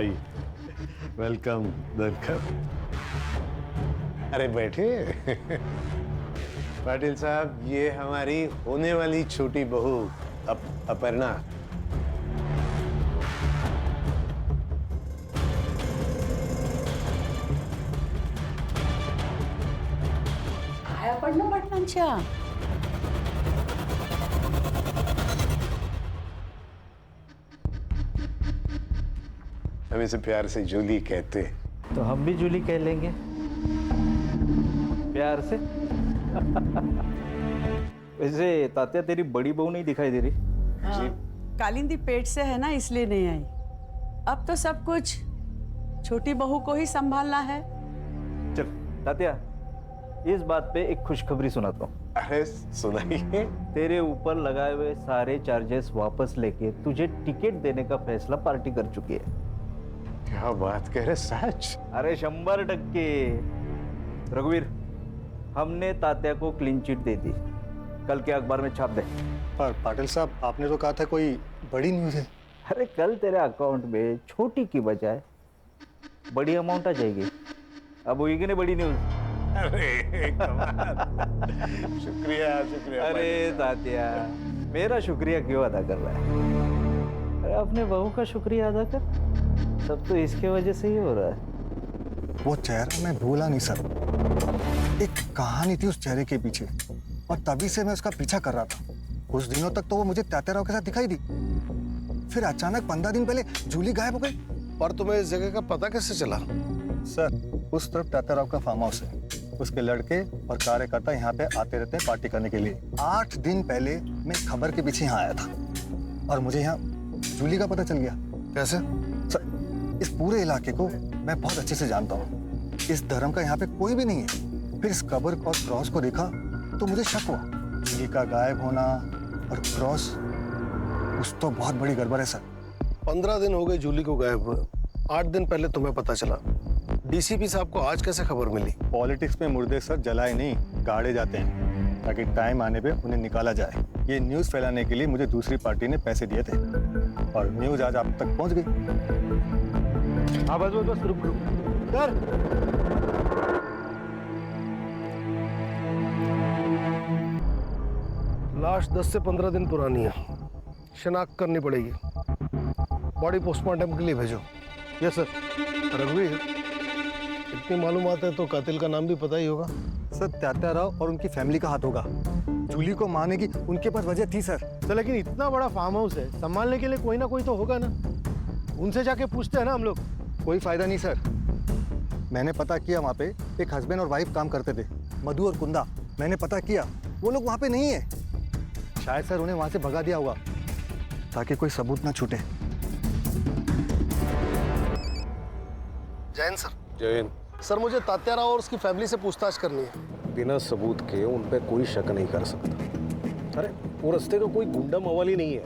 Welcome welcome. अरे बैठे। पाटिल साहब, ये हमारी होने वाली छोटी बहू अपर्णा। काय अपर्णा पाटलांच्या? हम इसे प्यार से जूली कहते हैं। तो हम भी जूली कह लेंगे प्यार से। वैसे तात्या, तेरी बड़ी बहू नहीं दिखाई दे रही? कालिंदी पेट से है ना, इसलिए नहीं आई। अब तो सब कुछ छोटी बहू को ही संभालना है। चल तात्या, इस बात पे एक खुशखबरी सुनाता हूँ। अरे सुनाइए। तेरे ऊपर लगाए हुए सारे चार्जेस वापस लेके तुझे टिकट देने का फैसला पार्टी कर चुकी है। क्या बात कह रहे, सच? अरे 100%। रघुवीर, हमने तात्या को क्लीन चिट दे दी, कल के अखबार में छाप दे। पर पाटिल साहब, आपने तो कहा था कोई बड़ी न्यूज़ है। अरे कल तेरे अकाउंट में छोटी की बजाय बड़ी अमाउंट आ जाएगी। अब होगी कि नहीं बड़ी न्यूज? अरे कमाल। शुक्रिया शुक्रिया। अरे तात्या, मेरा शुक्रिया क्यों अदा कर रहा है? अरे अपने बहू का शुक्रिया अदा कर। सब तो इसके वजह से ही हो रहा है। वो चेहरा मैं भूला नहीं सर। एक कहानी थी उस चेहरे के पीछे, और तभी से मैं उसका पीछा कर रहा था। कुछ दिनों तक तो वो मुझे तात्याराव के साथ दिखाई दी, फिर अचानक 15 दिन पहले जूली गायब हो गई। पर तुम्हें इस जगह का पता कैसे चला? सर, उस तरफ तात्याराव का फार्म हाउस है। उसके लड़के और कार्यकर्ता यहाँ पे आते रहते हैं पार्टी करने के लिए। 8 दिन पहले मैं खबर के पीछे यहाँ आया था और मुझे यहाँ जूली का पता चल गया। कैसे? सर, इस पूरे इलाके को मैं बहुत अच्छे से जानता हूँ। इस धर्म का यहाँ पे कोई भी नहीं है। फिर इस कब्र और क्रॉस को देखा तो मुझे शक हुआ। जूली का गायब होना और क्रॉस, कुछ तो बहुत बड़ी गड़बड़ है सर। 15 दिन हो गए जूली को गायब हुए। 8 दिन पहले तुम्हें पता चला। डीसीपी साहब को आज कैसे खबर मिली? पॉलिटिक्स में मुर्दे सर जलाए नहीं, गाड़े जाते हैं ताकि टाइम आने पे उन्हें निकाला जाए। ये न्यूज़ फैलाने के लिए मुझे दूसरी पार्टी ने पैसे दिए थे और न्यूज़ आज आप तक पहुंच गई। हाँ बस बस बस, रुक रुक सर, लाश 10 से 15 दिन पुरानी है, शिनाख्त करनी पड़ेगी। बॉडी पोस्टमार्टम के लिए भेजो। Yes sir. रघुवीर, इतनी मालूमात है तो कातिल का नाम भी पता ही होगा। सर, तात्याराव और उनकी फैमिली का हाथ होगा। जूली को मारने की उनके पास वजह थी सर। तो लेकिन इतना बड़ा फार्म हाउस है, संभालने के लिए कोई ना कोई तो होगा ना। उनसे जाके पूछते हैं ना हम लोग। कोई फायदा नहीं सर। मैंने पता किया, वहाँ पे एक हस्बैंड और वाइफ काम करते थे, मधु और कुंदा। मैंने पता किया, वो लोग वहाँ पे नहीं है। शायद सर उन्हें वहाँ से भगा दिया होगा ताकि कोई सबूत ना छूटे। जैन सर। जैन। सर, मुझे तात्याराव और उसकी फैमिली से पूछताछ करनी है। बिना सबूत के उन पे कोई शक नहीं कर सकता। अरे वो रास्ते का कोई गुंडा मवाली नहीं है,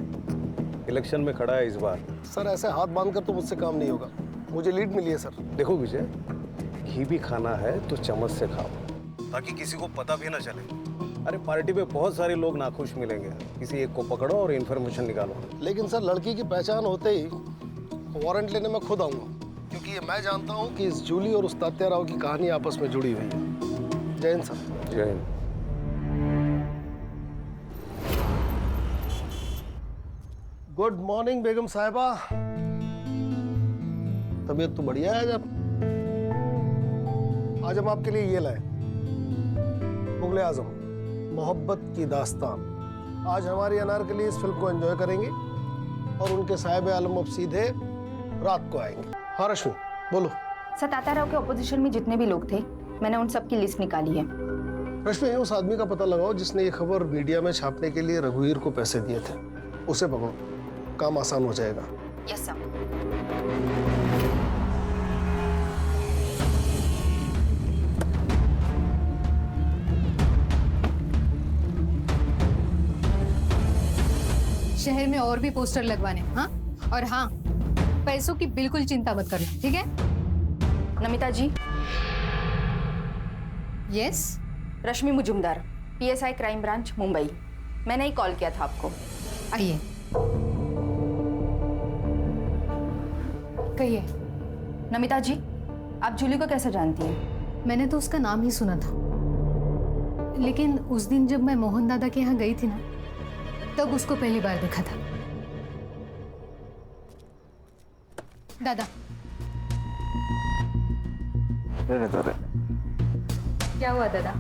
इलेक्शन में खड़ा है इस बार। सर, ऐसे हाथ बांधकर तो मुझसे काम नहीं होगा। मुझे लीड मिली है सर। देखो विजय, घी भी खाना है तो चम्मच से खाओ, ताकि किसी को पता भी ना चले। अरे पार्टी पे बहुत सारे लोग नाखुश मिलेंगे, किसी एक को पकड़ो और इन्फॉर्मेशन निकालो। लेकिन सर, लड़की की पहचान होते ही वारंट लेने में खुद आऊंगा, क्योंकि ये मैं जानता हूँ कि इस जूली और उस तात्याराव की कहानी आपस में जुड़ी हुई है। Jain sir. Jain. Good morning बेगम साहिबा। तबीयत तो बढ़िया है। आज हम आपके लिए ये लाए, मुगले आजम मोहब्बत की दास्तान। आज हमारी अनारकली इस फिल्म को एंजॉय करेंगे और उनके साहिब आलम अब सीधे रात को आएंगे। हाँ रश्मि, बोलो। सर, तात्याराव के ऑपोजिशन में जितने भी लोग थे, मैंने उन सब की लिस्ट निकाली है। रश्मि, उस आदमी का पता लगाओ जिसने ये खबर मीडिया में छापने के लिए रघुवीर को पैसे दिए थे। उसे पकड़ो, काम आसान हो जाएगा। Yes sir. शहर में और भी पोस्टर लगवाने। हाँ, और हाँ, पैसों की बिल्कुल चिंता मत करना, ठीक है? Namita ji. Yes. Rashmi Mujumdar, PSI crime branch Mumbai. मैंने ही कॉल किया था आपको। आइए, कहिए। नमिता जी, आप जूली को कैसे जानती हैं? मैंने तो उसका नाम ही सुना था, लेकिन उस दिन जब मैं मोहन दादा के यहाँ गई थी ना, तब उसको पहली बार देखा था। दादा, क्या हुआ दादा?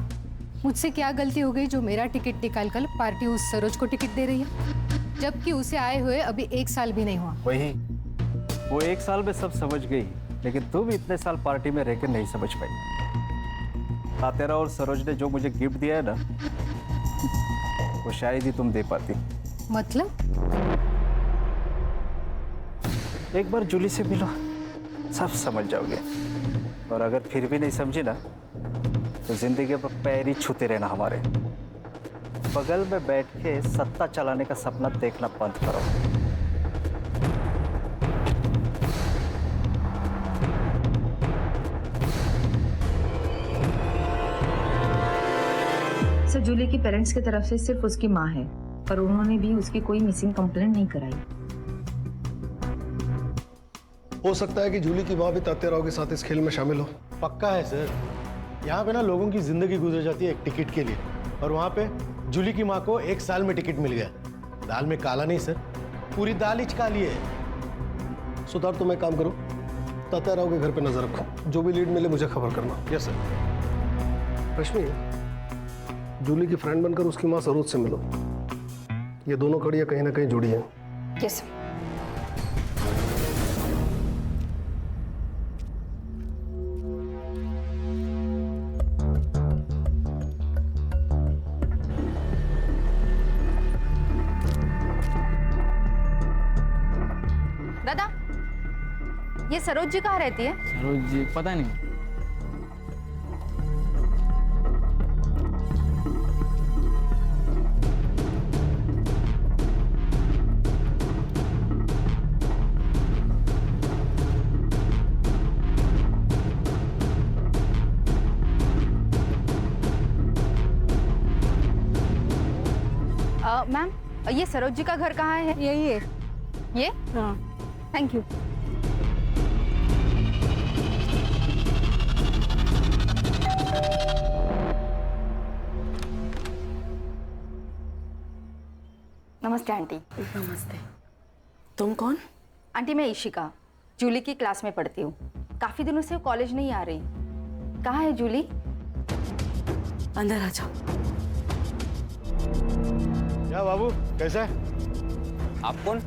मुझसे क्या गलती हो गई जो मेरा टिकट निकाल कर पार्टी उस सरोज को टिकट दे रही है, जबकि उसे आए हुए अभी 1 साल भी नहीं हुआ? वही, वो 1 साल में सब समझ गई, लेकिन तुम इतने साल पार्टी में रहकर नहीं समझ पाई। तातेरा और सरोज ने जो मुझे गिफ्ट दिया है ना, वो शायद ही तुम दे पाती। मतलब? एक बार जूली से मिलो, सब समझ जाओगे। और अगर फिर भी नहीं समझे ना, तो जिंदगी पर पैर ही छूते रहना हमारे। बगल में बैठ के सत्ता चलाने का सपना देखना बंद करो। सर, जूली की पेरेंट्स की तरफ से सिर्फ उसकी माँ है और उन्होंने भी उसकी कोई मिसिंग कंप्लेंट नहीं कराई। हो सकता है कि जूली की माँ भी तात्याराव के साथ इस खेल में शामिल हो। पक्का है सर, यहाँ पे ना लोगों की जिंदगी गुजर जाती है एक टिकट के लिए, और वहाँ पे जूली की माँ को 1 साल में टिकट मिल गया। दाल में काला नहीं सर, पूरी दाल ही काली है। सुधार, तुम एक काम करो, तात्याराव के घर पे नजर रखो, जो भी लीड मिले मुझे खबर करना। Yes sir. रश्मि, जूली की फ्रेंड बनकर उसकी माँ सरोज से मिलो। ये दोनों कड़ियाँ कहीं ना कहीं जुड़ी हैं। यस। दादा, ये सरोज जी कहाँ रहती है? सरोज जी पता नहीं। मैम, ये सरोज जी का घर कहाँ है? यही है। ये? हाँ। Thank you. नमस्ते आंटी। नमस्ते। तुम कौन? आंटी, मैं इशिका, जूली की क्लास में पढ़ती हूँ। काफी दिनों से वो कॉलेज नहीं आ रही। कहाँ है जूली? अंदर आ जाओ। क्या बाबू, कैसा है? आप कौन?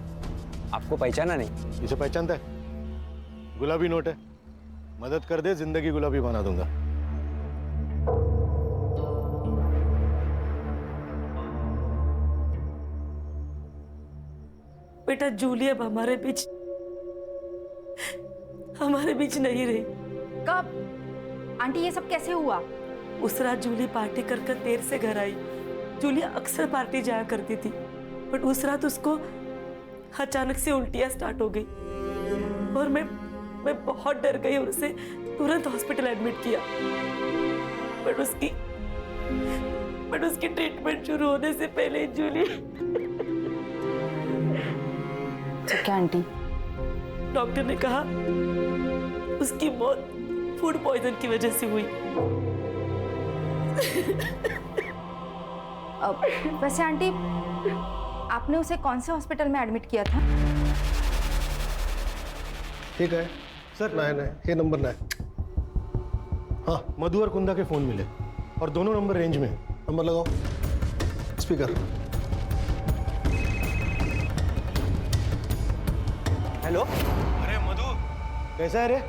आपको पहचाना नहीं? इसे पहचानता है? गुलाबी नोट है, मदद कर दे, जिंदगी गुलाबी बना दूंगा। बेटा, जूली अब हमारे बीच नहीं रही। कब? आंटी, ये सब कैसे हुआ? उस रात जूली पार्टी कर देर से घर आई। जूली अक्सर पार्टी जाया करती थी, बट उस रात उसको अचानक से उल्टियां स्टार्ट हो गई और मैं बहुत डर गई और उसे तुरंत हॉस्पिटल एडमिट किया। बट उसकी ट्रीटमेंट शुरू होने से पहले जूली। तो क्या आंटी? डॉक्टर ने कहा उसकी मौत फूड पॉइजन की वजह से हुई। वैसे आंटी, आपने उसे कौन से हॉस्पिटल में एडमिट किया था? ठीक है सर, ना है, ये नंबर ना है। हाँ, मधु और कुंदा के फोन मिले और दोनों नंबर रेंज में है। नंबर लगाओ, स्पीकर। हेलो। अरे मधु, कैसा है रे?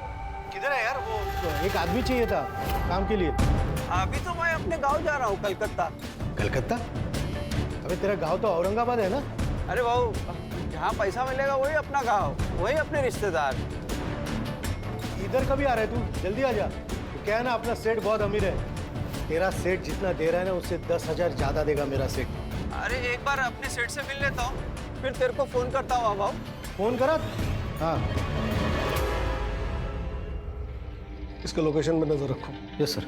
किधर है यार? वो एक आदमी चाहिए था काम के लिए। अभी तो मैं अपने गांव जा रहा हूँ, कलकत्ता। कलकत्ता? अबे तेरा गांव तो औरंगाबाद है ना? अरे बाबू, जहाँ पैसा मिलेगा वही अपना गांव, वही अपने रिश्तेदार। इधर कभी आ रहा है तू? जल्दी आ जा। तो क्या है ना, अपना सेठ बहुत अमीर है। तेरा सेठ जितना दे रहा है ना, उससे 10,000 ज्यादा देगा मेरा सेठ। अरे एक बार अपने सेठ से मिल लेता हूँ, फिर तेरे को फोन करता हूँ। बाबू फोन करा? हाँ। इसके लोकेशन पे नजर रखो। Yes sir.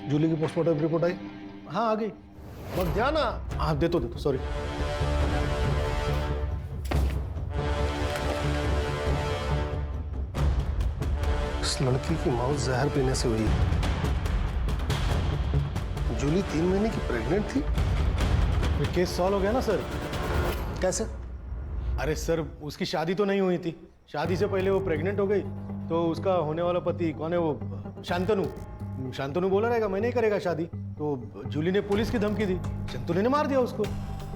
जूली की पोस्टमार्टम रिपोर्ट आई? हाँ, आ गई। मत जाना। हाँ, दे तो सॉरी। उस लड़की की मौत जहर पीने से हुई। जूली 3 महीने की प्रेग्नेंट थी। ये केस सॉल्व हो गया ना सर। कैसे? अरे सर, उसकी शादी तो नहीं हुई थी, शादी से पहले वो प्रेग्नेंट हो गई, तो उसका होने वाला पति कौन है वो, शांतनु बोला रहेगा मैं नहीं करेगा शादी, तो जूली ने पुलिस की धमकी दी, शांतनु ने मार दिया उसको।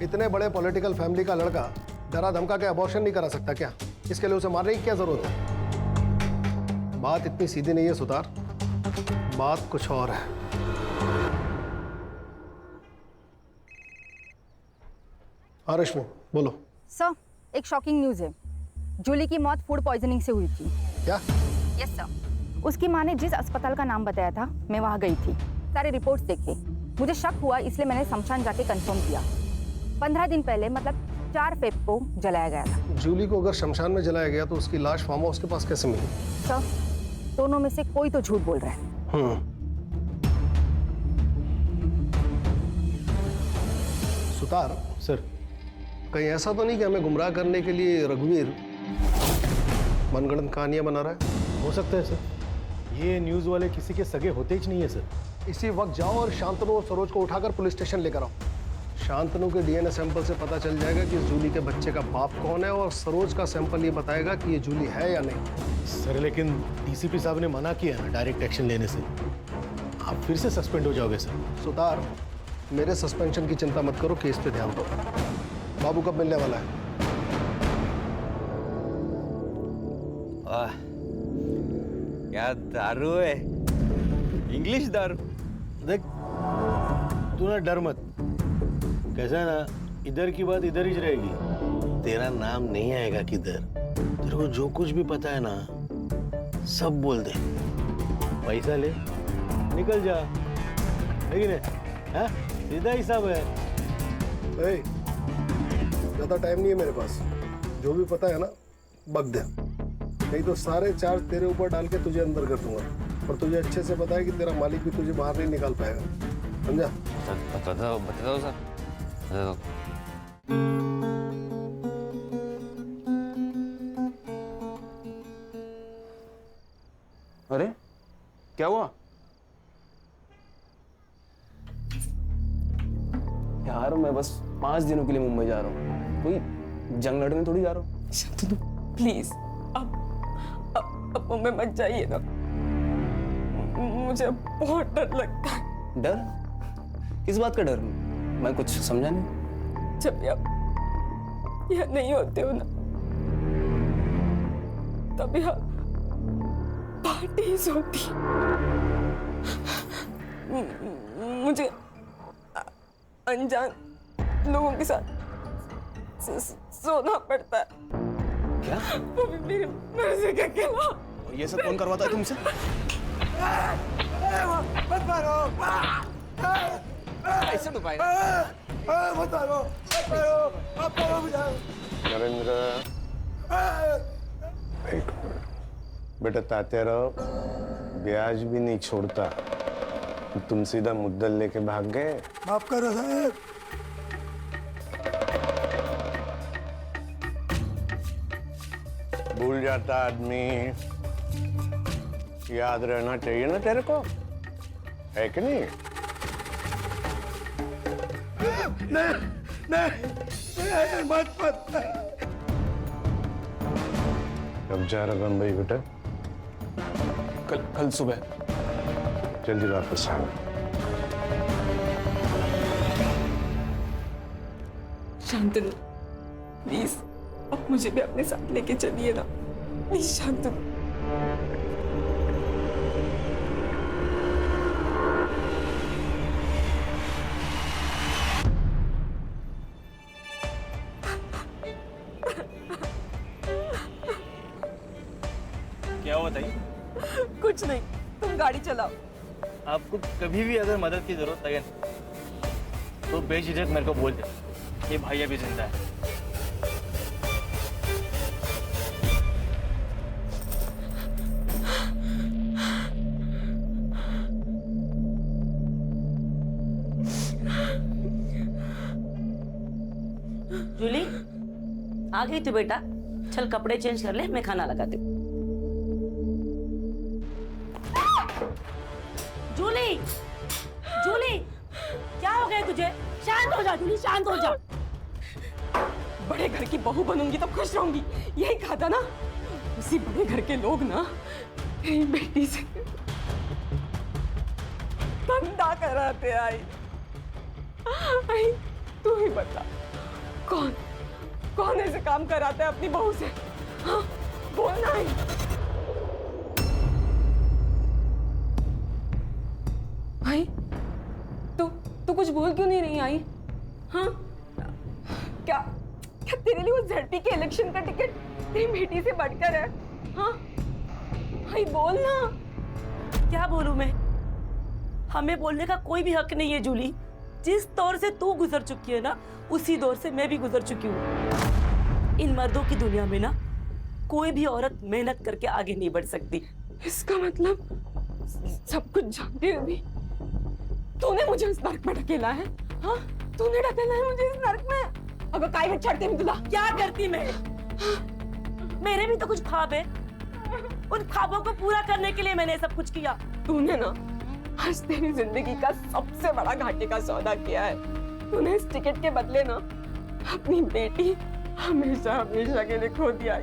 इतने बड़े पॉलिटिकल फैमिली का लड़का डरा धमका के अबॉर्शन नहीं करा सकता क्या? इसके लिए उसे मारने की क्या जरूरत है? बात इतनी सीधी नहीं है सुतार, बात कुछ और है। हाँ रश्मि बोलो। सर, एक शॉकिंग न्यूज़ है। जूली की मौत फूड पॉइजनिंग से हुई थी। क्या? Yes sir. उसकी माँ ने जिस अस्पताल का नाम बताया था, मैं वहाँ गई थी, सारे रिपोर्ट्स देखे। मुझे शक हुआ, इसलिए मैंने शमशान जाके कंफर्म किया। 15 दिन पहले, मतलब 4 फेब को जलाया गया था। जूली को अगर शमशान में जलाया गया तो उसकी लाश फार्म हाउस के पास कैसे मिली? सर, दोनों में से कोई तो झूठ बोल रहा है। सुतार सर, कहीं ऐसा तो नहीं कि हमें गुमराह करने के लिए रघुवीर मनगढ़ंत कहानियां बना रहा है? हो सकता है सर, ये न्यूज़ वाले किसी के सगे होते ही नहीं है सर। इसी वक्त जाओ और शांतनु और सरोज को उठाकर पुलिस स्टेशन लेकर आओ। शांतनु के डीएनए सैंपल से पता चल जाएगा कि जूली के बच्चे का बाप कौन है, और सरोज का सैंपल ये बताएगा कि ये जूली है या नहीं। सर लेकिन डीसीपी साहब ने मना किया ना डायरेक्ट एक्शन लेने से, आप फिर से सस्पेंड हो जाओगे सर। सुतार, मेरे सस्पेंशन की चिंता मत करो, केस पे ध्यान दो। बाबू कब मिलने वाला है? क्या दारू है, इंग्लिश दारू। देख, तू ना डर मत, कैसा है ना, इधर की बात इधर ही रहेगी। तेरा नाम नहीं आएगा किधर। तेरे को जो कुछ भी पता है ना, सब बोल दे, पैसा ले, निकल जा, लेकिन है सीधा हिसाब है। ज्यादा टाइम नहीं है मेरे पास, जो भी पता है ना बक दे, नहीं तो सारे चार्ज तेरे ऊपर डाल के तुझे अंदर कर दूंगा। और तुझे अच्छे से पता है कि तेरा मालिक भी तुझे बाहर नहीं निकाल पाएगा, समझा? बता दो सर, बता दो। अरे क्या हुआ यार? मैं बस 5 दिनों के लिए मुंबई जा रहा हूँ, कोई जंग लड़ने थोड़ी जा रहा हूँ। प्लीज अब मुंबई मत जाइए ना, मुझे बहुत डर लगता है। डर? किस बात का डर? मैं कुछ समझा नहीं। जब भी आप यहाँ नहीं होते हो ना, तब यहाँ पार्टीज होती। मुझे अनजान लोगों के साथ सोना पड़ता है। क्या? वो भी मेरी मर्जी के खिलाफ। ये सब कौन करवाता है तुमसे? मत मारो, ऐसे तो भाई मत मारो, नरेंद्र, एक मिनट बेटा, ताते रहो, ब्याज भी नहीं छोड़ता। तुम सीधा मुद्दल लेके भाग गए। माफ करो साहब। भूल जाता आदमी, याद रहना चाहिए ना तेरे को, है कि नहीं? नहीं, मत। कब जा रहा बम्बई बेटा? कल सुबह। जल्दी वापस आना। शांतनु, प्लीज अब मुझे भी अपने साथ लेके चलिए ना, प्लीज शांतनु। क्या हुआ बताइए? कुछ नहीं, तुम गाड़ी चलाओ। आपको कभी भी अगर मदद की जरूरत लगे तो बेझिझक मेरे को बोल दे, ये भाई अभी जिंदा है। जूली, आ गई तू बेटा? चल कपड़े चेंज कर ले, मैं खाना लगाती हूँ। जूली, जूली, क्या हो गया तुझे? शांत हो जा जूली, शांत हो जा। बड़े घर की बहू बनूंगी तो खुश रहूंगी, यही कहा था ना। उसी बड़े घर के लोग ना तेरी बेटी से धंधा कराते आई। तू ही बता, कौन कौन ऐसे काम कराता है अपनी बहू से? हाँ, बोलना है। भाई, तू कुछ बोल क्यों नहीं रही आई? हाँ, क्या क्या तेरे लिए वो ZP के इलेक्शन का टिकट तेरी बेटी से बढ़कर है? हाँ भाई, बोल ना। क्या बोलूं मैं? हमें बोलने का कोई भी हक नहीं है जूली। जिस दौर से तू गुजर चुकी है ना, उसी दौर से मैं भी गुजर चुकी हूँ। इन मर्दों की दुनिया में ना कोई भी औरत मेहनत करके आगे नहीं बढ़ सकती। इसका मतलब सब कुछ जानते हुए भी तूने मुझे इस नर्क में ढकेला है। हाँ, तूने ढकेला है मुझे इस नर्क में। अगर काय में छड़ते में तुला क्या करती मैं? मेरे भी तो कुछ ख्वाब है, उन ख्वाबों को पूरा करने के लिए मैंने सब कुछ किया। तूने ना आज तेरी जिंदगी का सबसे बड़ा घाटे का सौदा किया है। तूने इस टिकट के बदले ना अपनी बेटी हमेशा हमेशा के लिए खो दिया।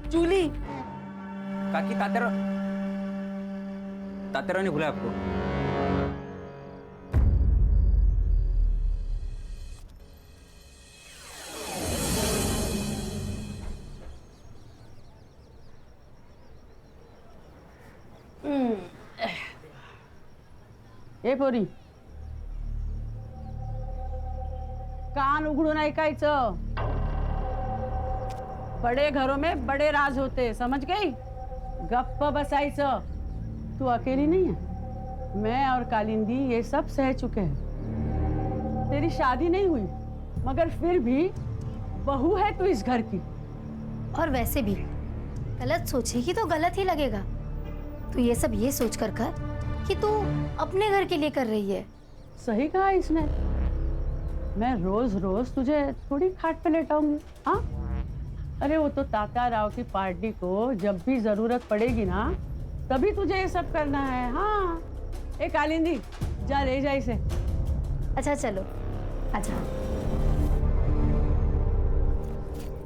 जूली, काकी तातेरा ने बुलाया आपको? ए पोरी, कान उघडून ऐकायचं। बड़े घरों में बड़े राज होते हैं, समझ गई? गप्प बसायचं। तू अकेली नहीं है, मैं और कालिंदी ये सब सह चुके हैं। तेरी शादी नहीं हुई, मगर फिर भी बहू है तू इस घर की। और वैसे भी गलत सोचेगी तो गलत ही लगेगा। तू ये सब ये सोच कर कि तू अपने घर के लिए कर रही है। सही कहा इसने। मैं रोज रोज तुझे थोड़ी खाट पे लेटाऊंगी। हाँ, अरे वो तो तात्या राव की पार्टी को जब भी जरूरत पड़ेगी ना, तभी तुझे ये सब करना है। हाँ, ए कालिंदी, जा ले जा इसे। अच्छा चलो, अच्छा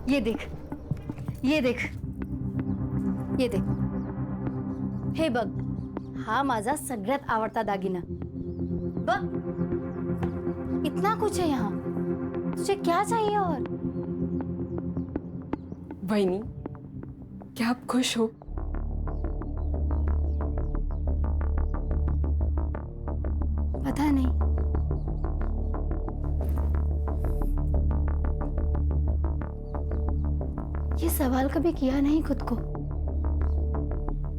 ये देख, ये देख, ये देख, हे बघ, हा माझा सगळ्यात आवडता दागिना। बघ, इतना कुछ है यहाँ, तुझे क्या चाहिए? और वहीनी, क्या आप खुश हो? पता नहीं। ये सवाल कभी किया नहीं खुद को।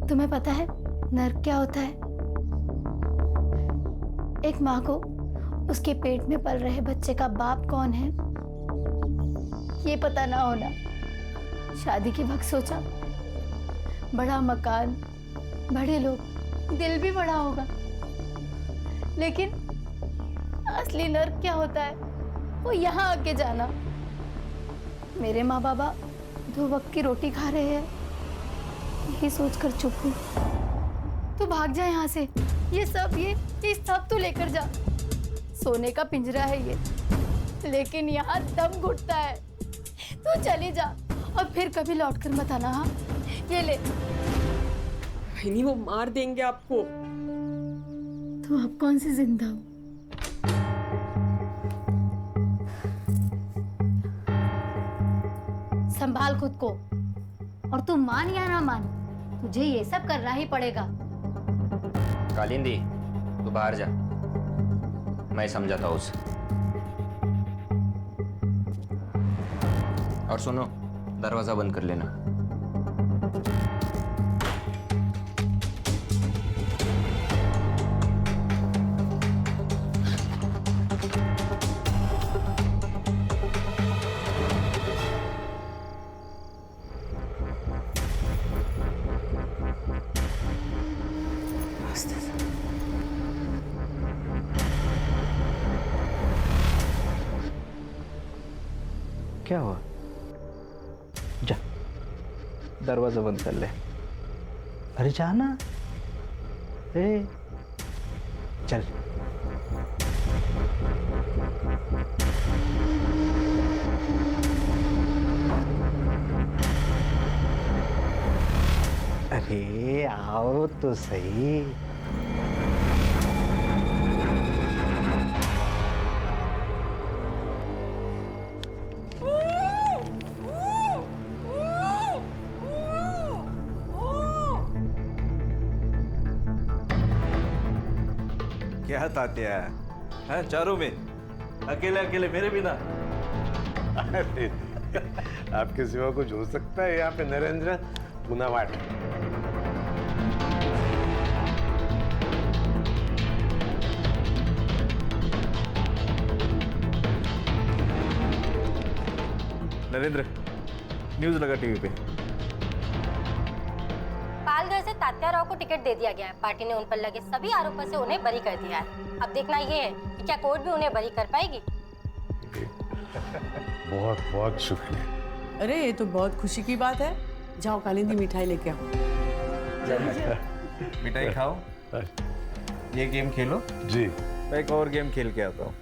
तुम्हें पता है नर्क क्या होता है? एक माँ को उसके पेट में पल रहे बच्चे का बाप कौन है ये पता ना होना। शादी के वक्त सोचा बड़ा मकान, बड़े लोग, दिल भी बड़ा होगा, लेकिन असली नर्क क्या होता है वो यहाँ आके जाना। मेरे माँ बाबा 2 वक्त की रोटी खा रहे हैं, यही सोचकर चुप हूँ। तू भाग जा यहाँ से, ये सब तू लेकर जा। सोने का पिंजरा है ये, लेकिन यहाँ दम घुटता है। तू चली जा और फिर कभी लौट कर मत आना। हाँ, ये ले। वहीनी, वो मार देंगे आपको। तू अब कौन सी जिंदा हो? संभाल खुद को, और तू मान या ना मान, तुझे ये सब करना ही पड़ेगा। कालिंदी, तू बाहर जा, मैं समझाता हूँ उसे। और सुनो, दरवाजा बंद कर लेना। क्या हुआ? जा, दरवाजा बंद कर ले। अरे जाना। चल। अरे आओ तो सही। क्या तात्या है चारों में अकेले अकेले मेरे बिना? अरे आपके सिवा कुछ हो सकता है यहाँ पे नरेंद्र गुनावाट? नरेंद्र न्यूज लगा टीवी पे। पालघर से तात्या राव को टिकट दे दिया गया है। पार्टी ने उन पर लगे सभी आरोपों से उन्हें बरी कर दिया है। अब देखना ये है कि क्या कोर्ट भी उन्हें बरी कर पाएगी। बहुत बहुत शुक्रिया। अरे ये तो बहुत खुशी की बात है। जाओ कालिंदी मिठाई लेके आओ। मिठाई खाओ, ये गेम खेलो। जी मैं एक और गेम खेल के आता हूँ।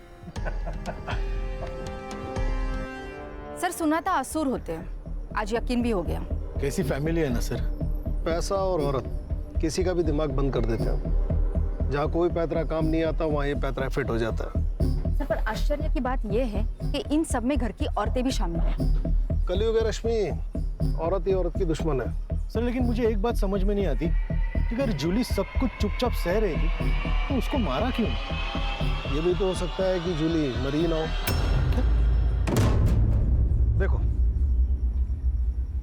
सर सुना था असूर होते हैं, आज यकीन भी हो गया। कैसी फैमिली है ना सर, पैसा और औरत किसी का भी दिमाग बंद कर देते हैं। जहाँ कोई पैतरा काम नहीं आता वहाँ ये पैतरा फिट हो जाता है। सर पर आश्चर्य की बात यह है कि इन सब में घर की औरतें भी शामिल हैं। कलयुग है रश्मि, औरत ही औरत की दुश्मन है। सर लेकिन मुझे एक बात समझ में नहीं आती कि अगर जूली सब कुछ चुपचाप सह रही थी तो उसको मारा क्यों? ये भी तो हो सकता है कि जूली मरी ना हो। देखो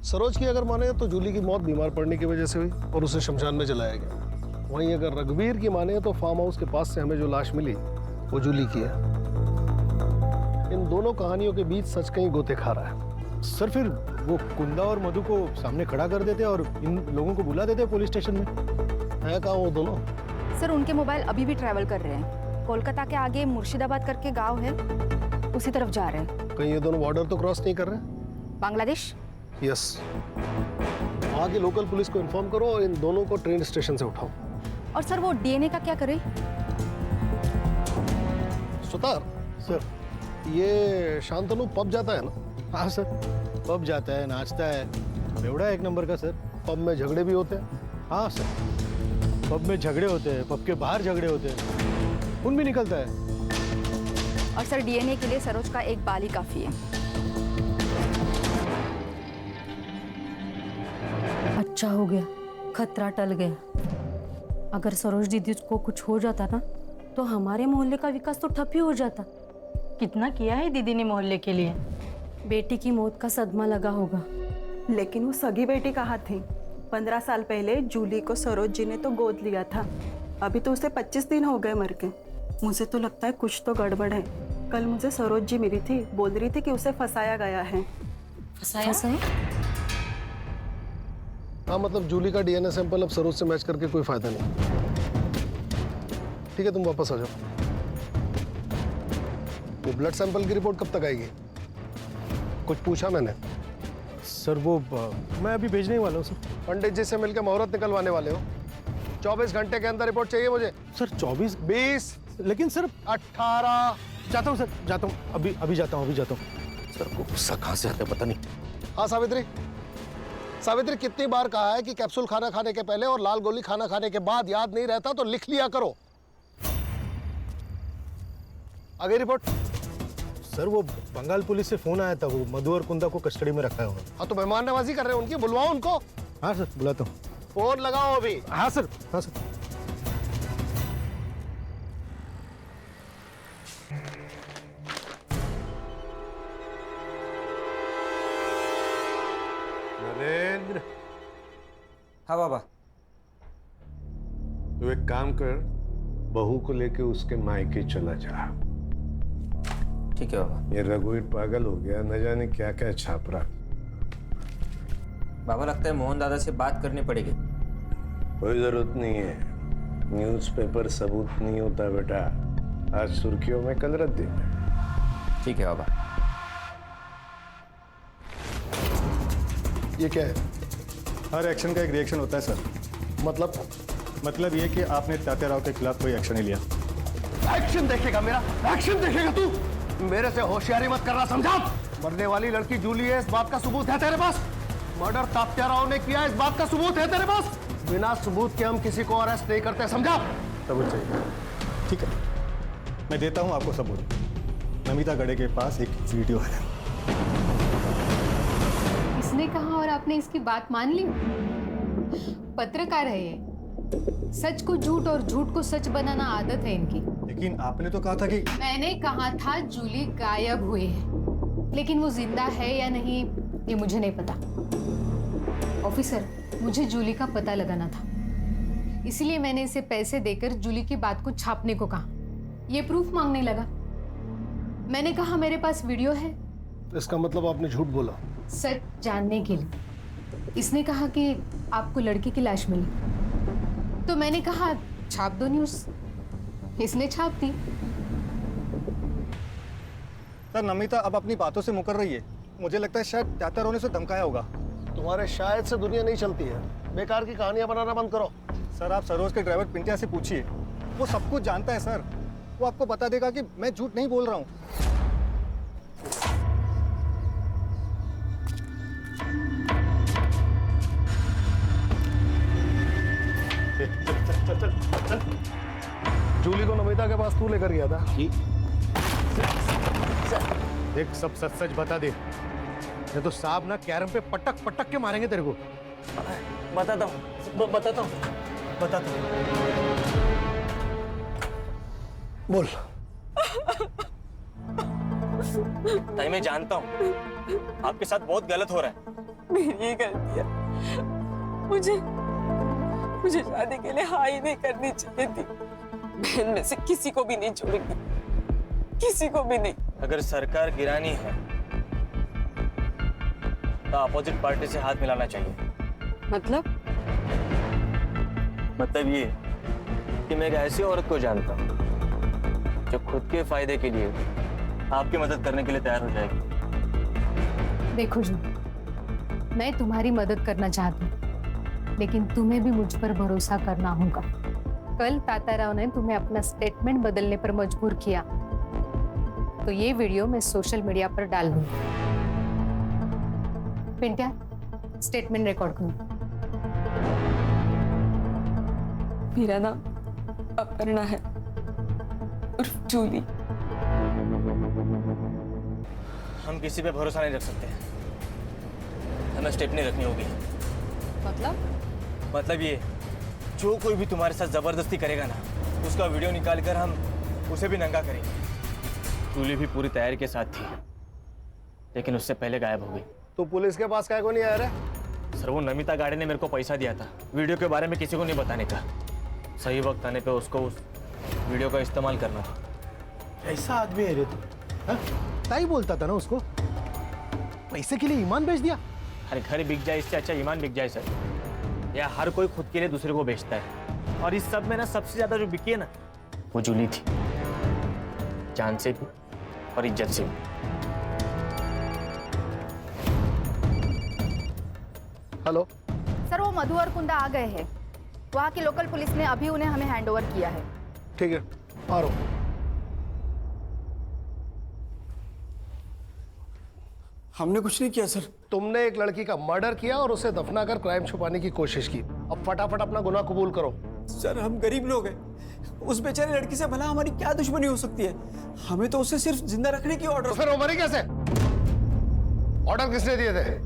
सरोज की अगर माने तो जूली की मौत बीमार पड़ने की वजह से हुई और उसे शमशान में जलाया गया। वहीं अगर रघुवीर की माने तो फार्म हाउस के पास से हमें जो लाश मिली वो जूली की है। इन दोनों कहानियों के बीच सच कहीं गोते खा रहा है। सर फिर वो कुंदा और मधु को सामने खड़ा कर देते और इन लोगों को बुला देते पुलिस स्टेशन में। है कहाँ वो दोनों? सर उनके मोबाइल अभी भी ट्रैवल कर रहे हैं। कोलकाता के आगे मुर्शिदाबाद करके गांव है, उसी तरफ जा रहे हैं। कहीं ये दोनों बॉर्डर तो क्रॉस नहीं कर रहे? बांग्लादेश? यस। वहाँ की लोकल पुलिस को इन्फॉर्म करो और इन दोनों को ट्रेन स्टेशन से उठाओ। और सर वो डीएनए का क्या करें? सुतार सर, ये शांतनु पब जाता है ना? हाँ सर, पब जाता है, नाचता है, बेवड़ा एक नंबर का सर। पब में झगड़े भी होते हैं? हाँ सर, पब में झगड़े होते हैं, पब के बाहर झगड़े होते हैं, खून भी निकलता है। और सर डीएनए के लिए सरोज का एक बाल ही काफी है। अच्छा हो गया, खतरा टल गया। अगर सरोज दीदी को कुछ हो जाता ना तो हमारे मोहल्ले का विकास तो ठप ही हो जाता। कितना किया है दीदी ने मोहल्ले के लिए। बेटी की मौत का सदमा लगा होगा। लेकिन वो सगी बेटी कहाँ थी? 15 साल पहले जूली को सरोज जी ने तो गोद लिया था। अभी तो उसे 25 दिन हो गए मर के। मुझे तो लगता है कुछ तो गड़बड़ है। कल मुझे सरोज जी मिली थी, बोल रही थी कि उसे फंसाया गया है। फंसाया? हाँ मतलब जूली का डीएनए सैंपल अब सरोज से मैच करके कोई फायदा नहीं। ठीक है तुम वापस आ जाओ। वो ब्लड सैंपल की रिपोर्ट कब तक आएगी? कुछ पूछा मैंने? सर वो मैं अभी भेजने वाला हूँ सर। पंडित जी से मिलकर मुहूर्त निकलवाने वाले हो। 24 घंटे के अंदर रिपोर्ट चाहिए मुझे। सर 24? 20? लेकिन सर 18। जाता हूँ सर, जाता हूँ, अभी जाता हूँ, सर को गुस्सा कहाँ से आता है पता नहीं। हाँ सावित्री, सावित्री कितनी बार कहा है कि कैप्सूल खाना खाने के पहले और लाल गोली खाना खाने के बाद याद नहीं रहता तो लिख लिया करो। आ गई रिपोर्ट? सर वो बंगाल पुलिस से फोन आया था, वो मधु और कुंदा को कस्टडी में रखा है उन्होंने। हाँ तो मेहमान नवाजी कर रहे हैं उनकी, बुलवाओ उनको। हाँ सर बुलाता हूँ। फोन लगाओ अभी। हाँ सर, हाँ सर। नरेंद्र। हाँ बाबा। तू एक काम कर, बहू को लेके उसके मायके चला जा। ठीक है बाबा। ये रघुवीर पागल हो गया, न जाने क्या क्या छाप रहा। बाबा लगता है मोहन दादा से बात करनी पड़ेगी। कोई जरूरत नहीं है, न्यूज़पेपर सबूत नहीं होता बेटा। आज सुर्खियों में कल रद्दी में। ठीक है बाबा। ये क्या है? हर एक्शन का एक रिएक्शन होता है सर। मतलब? मतलब ये कि आपने तात्याराव के खिलाफ कोई एक्शन नहीं लिया। एक्शन देखेगा मेरा, एक्शन देखेगा तू? मेरे से होशियारी मत करना, समझा? मरने वाली लड़की जूली है, इस बात का सबूत है तेरे पास? मर्डर तात्याराव ने किया, इस बात का सबूत है तेरे पास? बिना सबूत के हम किसी को अरेस्ट नहीं करते, समझा? सबूत चाहिए, ठीक है, मैं देता हूं आपको सबूत। नमिता गड़े के पास एक वीडियो है। इसने कहा और आपने इसकी बात मान ली? पत्रकार है ये, सच को झूठ और झूठ को सच बनाना आदत है इनकी। लेकिन आपने तो कहा था कि मैंने कहा था जूली गायब हुई है, लेकिन वो जिंदा है या नहीं ये मुझे नहीं पता। ऑफिसर, मुझे जूली का पता लगाना था, इसलिए मैंने इसे पैसे देकर जूली की बात को छापने को कहा। ये प्रूफ मांगने लगा। मैंने कहा मेरे पास वीडियो है। इसका मतलब आपने झूठ बोला? सच जानने के लिए। इसने कहा कि आपको लड़की की लाश मिली, तो मैंने कहा छाप दो न्यूज़। इसने छाप दी। सर, नमिता अब अपनी बातों से मुकर रही है। मुझे लगता है शायद तात्याराव ने उसे धमकाया होगा। तुम्हारे शायद से दुनिया नहीं चलती है, बेकार की कहानियां बनाना बंद करो। सर, आप सरोज के ड्राइवर पिंटिया से पूछिए, वो सब कुछ जानता है सर। वो आपको बता देगा कि मैं झूठ नहीं बोल रहा हूँ। चल। जूली को नमिता के पास तू लेकर गया था? जी। देख, सब सच सच बता दे, नहीं तो साहब ना कैरम पे पटक पटक के मारेंगे तेरे को। बताता हूँ। बोल। ताई, मैं जानता हूँ आपके साथ बहुत गलत हो रहा है। मेरी ही गलती है। मुझे शादी के लिए हाँ ही नहीं करनी चाहिए थी। बहन में से किसी को भी नहीं छोड़ूंगी, किसी को भी नहीं। अगर सरकार गिरानी है तो अपोजिट पार्टी से हाथ मिलाना चाहिए। मतलब ये कि मैं एक ऐसी औरत को जानता हूँ जो खुद के फायदे के लिए आपकी मदद करने के लिए तैयार हो जाएगी। देखो जी, मैं तुम्हारी मदद करना चाहती हूँ, लेकिन तुम्हें भी मुझ पर भरोसा करना होगा। कल तात्याराव ने तुम्हें अपना स्टेटमेंट बदलने पर मजबूर किया, तो ये वीडियो मैं सोशल मीडिया पर डाल दूंगी। पिंटिया, स्टेटमेंट रिकॉर्ड करो। मेरा नाम अपर्णा है, उर्फ जूली। हम किसी पे भरोसा नहीं रख सकते, हमें स्टेपनी रखनी होगी। मतलब ये, जो कोई भी तुम्हारे साथ जबरदस्ती करेगा ना, उसका वीडियो निकाल कर हम उसे भी नंगा करेंगे। जूली भी पूरी तैयारी के साथ थी, लेकिन उससे पहले गायब हो गई। तो पुलिस के पास काहे को नहीं आया रे? सर, वो नमिता गाड़े ने मेरे को पैसा दिया था वीडियो के बारे में किसी को नहीं बताने का। सही वक्त आने पे उसको उस वीडियो का इस्तेमाल करना था। ऐसा आदमी है रे तू? ताई बोलता था ना उसको, पैसे के लिए ईमान बेच दिया। अरे घर बिक जाए इससे अच्छा ईमान बिक जाए सर। या हर कोई खुद के लिए दूसरे को बेचता है, और इस सब में ना सबसे ज्यादा जो बिकी है ना, वो जूली थी, जान से भी और इज्जत से भी। हेलो सर, वो मधु और कुंदा आ गए हैं। वहाँ की लोकल पुलिस ने अभी उन्हें हमें हैंडओवर किया है। ठीक है, आ रहा हूं। हमने कुछ नहीं किया सर। तुमने एक लड़की का मर्डर किया और उसे दफनाकर क्राइम छुपाने की कोशिश की। अब फटाफट अपना गुनाह कबूल करो। सर, हम गरीब लोग हैं, उस बेचारी लड़की से भला हमारी क्या दुश्मनी हो सकती है? हमें तो उसे सिर्फ जिंदा रखने की ऑर्डर। तो फिर वो मरी कैसे? ऑर्डर किसने दिए थे?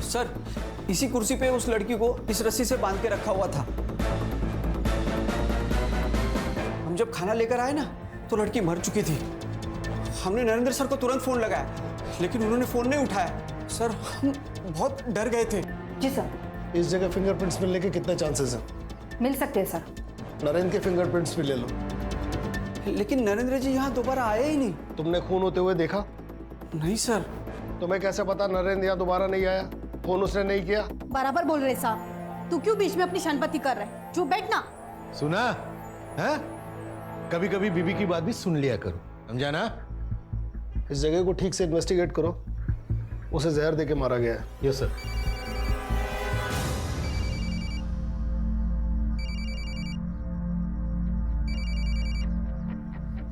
सर, इसी कुर्सी पे उस लड़की को इस रस्सी से बांध के रखा हुआ था। हम जब खाना लेकर आए ना, तो लड़की मर चुकी थी। हमने नरेंद्र सर को तुरंत फोन लगाया, लेकिन उन्होंने फोन नहीं उठाया। सर, हम बहुत डर गए थे। जी सर। इस जगह फिंगरप्रिंट्स मिलने के कितने चांसेस हैं? मिल सकते हैं सर। नरेंद्र के फिंगरप्रिंट्स भी ले लो। लेकिन नरेंद्र जी यहाँ दोबारा आए ही नहीं। तुमने खून होते हुए देखा? नहीं सर। तुम्हें कैसे पता नरेंद्र यहाँ दोबारा नहीं आया? फोन उसने नहीं किया? बराबर बोल रहे साहब। तू क्यों बीच में अपनी शानपति कर रहे? चुप बैठना। सुना है? कभी कभी बीबी की बात भी सुन लिया करो, समझा ना? इस जगह को ठीक से इन्वेस्टिगेट करो। उसे जहर देके मारा गया है। Yes sir.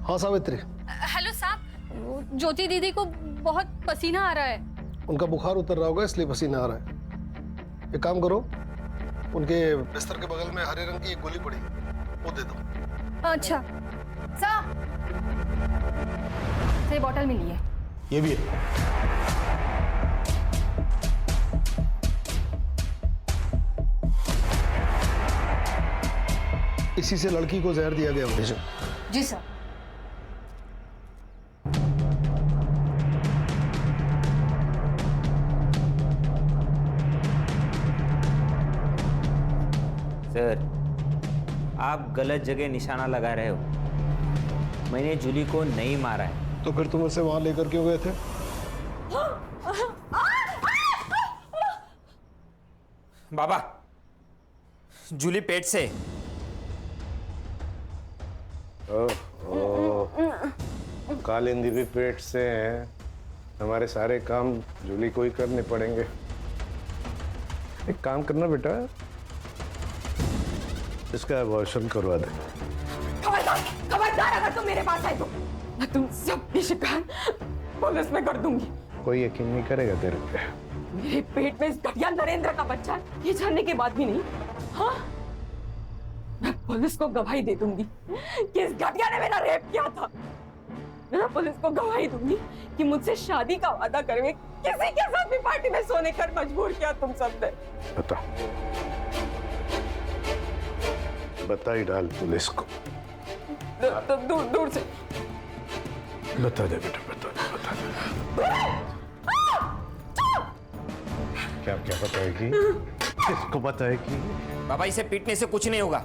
हाँ सावित्री, हेलो साहब, ज्योति दीदी को बहुत पसीना आ रहा है। उनका बुखार उतर रहा होगा इसलिए पसीना आ रहा है। एक काम करो, उनके बिस्तर के बगल में हरे रंग की एक गोली पड़ी, वो दे दो। अच्छा सर, बॉटल मिली है। ये भी है। इसी से लड़की को जहर दिया गया भेजो। जी सर। सर, आप गलत जगह निशाना लगा रहे हो। मैंने जूली को नहीं मारा है। तो फिर तुम उसे वहां लेकर क्यों गए थे? बाबा, जूली पेट से। कालिंदी भी पेट से है। हमारे सारे काम जूली को ही करने पड़ेंगे। एक काम करना बेटा, इसका अबॉर्शन करवा दे। खबरदार अगर तुम मेरे पास आए तो मैं तुम सबकी शिकायत पुलिस में कर दूंगी। कोई यकीन नहीं करेगा तेरे पे। मेरे पेट में इस घटिया नरेंद्र का बच्चा है, ये जानने के बाद भी नहीं। हाँ, मैं पुलिस को गवाही दे दूंगी कि इस घटिया ने मेरा रेप किया था। मैं पुलिस को गवाही दूंगी कि मुझसे शादी का वादा करके किसी के साथ भी पार्टी में सोने कर मजबूर किया तुम सबने। बता, बता ही डाल पुलिस को। दूर दूर से बता दे बेटा, बता दे। क्या क्या बताएगी? किसको बताएगी? बाबा, इसे पीटने से कुछ नहीं होगा।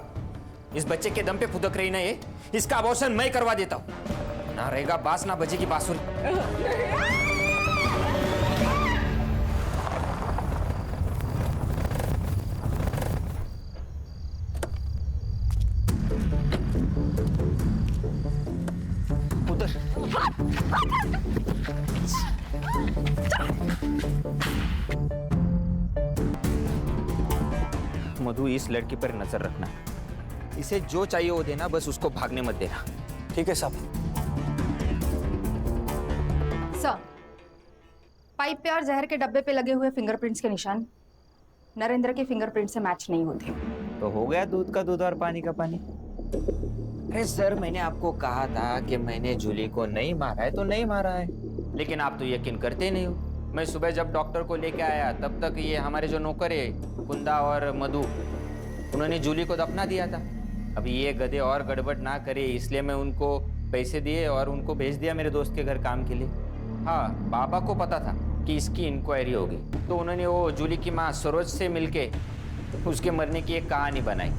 इस बच्चे के दम पे फुदक रही ना ये, इसका अबॉर्शन मैं करवा देता हूँ। ना रहेगा बास, ना बजेगी बांसुरी। मधु, इस लड़की पर नजर रखना। इसे जो चाहिए वो देना, बस उसको भागने मत देना। ठीक है साहब। सर, पाइप पे और जहर के डब्बे पे लगे हुए फिंगरप्रिंट्स के निशान नरेंद्र के फिंगरप्रिंट से मैच नहीं होते। तो हो गया दूध का दूध और पानी का पानी। अरे सर, मैंने आपको कहा था कि मैंने जूली को नहीं मारा है तो नहीं मारा है, लेकिन आप तो यकीन करते नहीं हो। मैं सुबह जब डॉक्टर को लेके आया तब तक ये हमारे जो नौकर है कुंदा और मधु, उन्होंने जूली को दफना दिया था। अभी ये गधे और गड़बड़ ना करे इसलिए मैं उनको पैसे दिए और उनको भेज दिया मेरे दोस्त के घर काम के लिए। हाँ, बाबा को पता था कि इसकी इंक्वायरी होगी, तो उन्होंने वो जूली की माँ सरोज से मिलके उसके मरने की एक कहानी बनाई।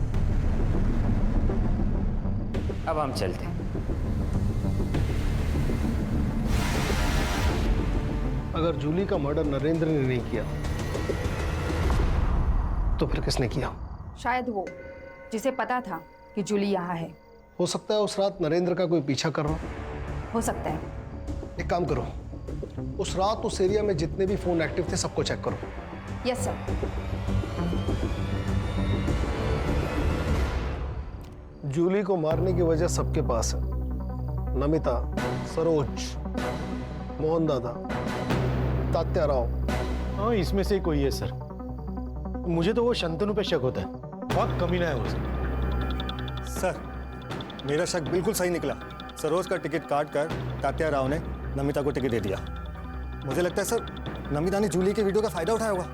अब हम चलते हैं। अगर जूली का मर्डर नरेंद्र ने नहीं किया तो फिर किसने किया? शायद वो जिसे पता था कि जूली यहाँ है। हो सकता है उस रात नरेंद्र का कोई पीछा कर रहा हो सकता है। एक काम करो, उस रात उस एरिया में जितने भी फोन एक्टिव थे सबको चेक करो। Yes sir. जूली को मारने की वजह सबके पास है। नमिता, सरोज, मोहन दादा, तात्या राव। हाँ, इसमें से कोई है सर। मुझे तो वो शंतनु पे शक होता है, बहुत कमीना है वो सर। मेरा शक बिल्कुल सही निकला। सरोज का टिकट काट कर तात्या राव ने नमिता को टिकट दे दिया। मुझे लगता है सर नमिता ने जूली के वीडियो का फायदा उठाया होगा।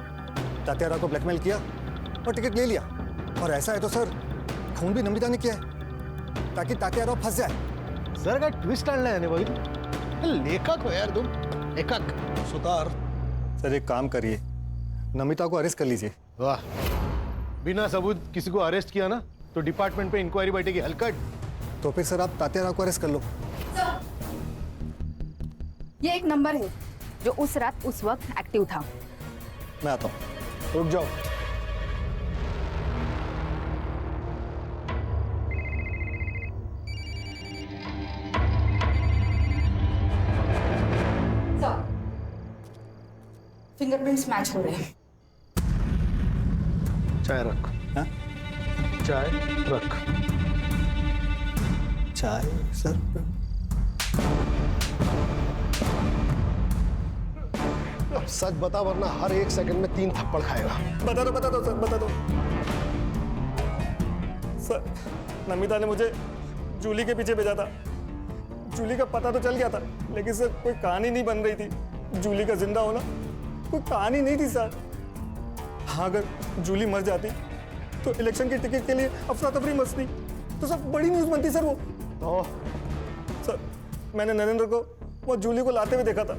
तात्या राव को ब्लैकमेल किया और टिकट ले लिया। और ऐसा है तो सर खून भी नमिता ने किया है ताकि तात्या राव फंस जाए। सर का ट्विस्ट डालना है भाई। लेखक हो यार तुम, लेखक। सुतार सर एक काम करिए, नमिता को अरेस्ट कर लीजिए। वाह, बिना सबूत किसी को अरेस्ट किया ना तो डिपार्टमेंट पे इंक्वायरी बैठेगी हलकट। तो फिर सर आप तात्या राव को अरेस्ट कर लो। ये एक नंबर है जो उस रात उस वक्त एक्टिव था। मैं आता हूँ। रुक जाओ। फिंगरप्रिंट्स मैच हो रहे हैं। चाय रख। हाँ? चाय रख। चाय सर? सच बता वरना हर 1 सेकंड में 3 थप्पड़ खाएगा। बता दो सर, बता दो। सर, नमिता ने मुझे जूली के पीछे भेजा था। जूली का पता तो चल गया था, लेकिन सर कोई कहानी नहीं बन रही थी। जूली का जिंदा होना कोई कहानी नहीं थी सर। हाँ, अगर जूली मर जाती तो इलेक्शन की टिकट के लिए अफरा तफरी मचती, तो सब बड़ी न्यूज़ बनती सर। वो तो सर, मैंने नरेंद्र को वो जूली को लाते हुए देखा था।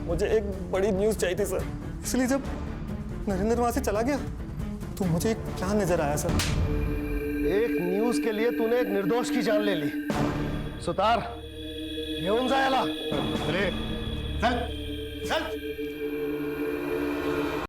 मुझे एक बड़ी न्यूज़ चाहिए थी सर, इसलिए जब नरेंद्र वहां से चला गया तो मुझे एक प्लान नजर आया सर। एक न्यूज के लिए तूने एक निर्दोष की जान ले ली। सुतार घेऊन जायला। अरे चल चल।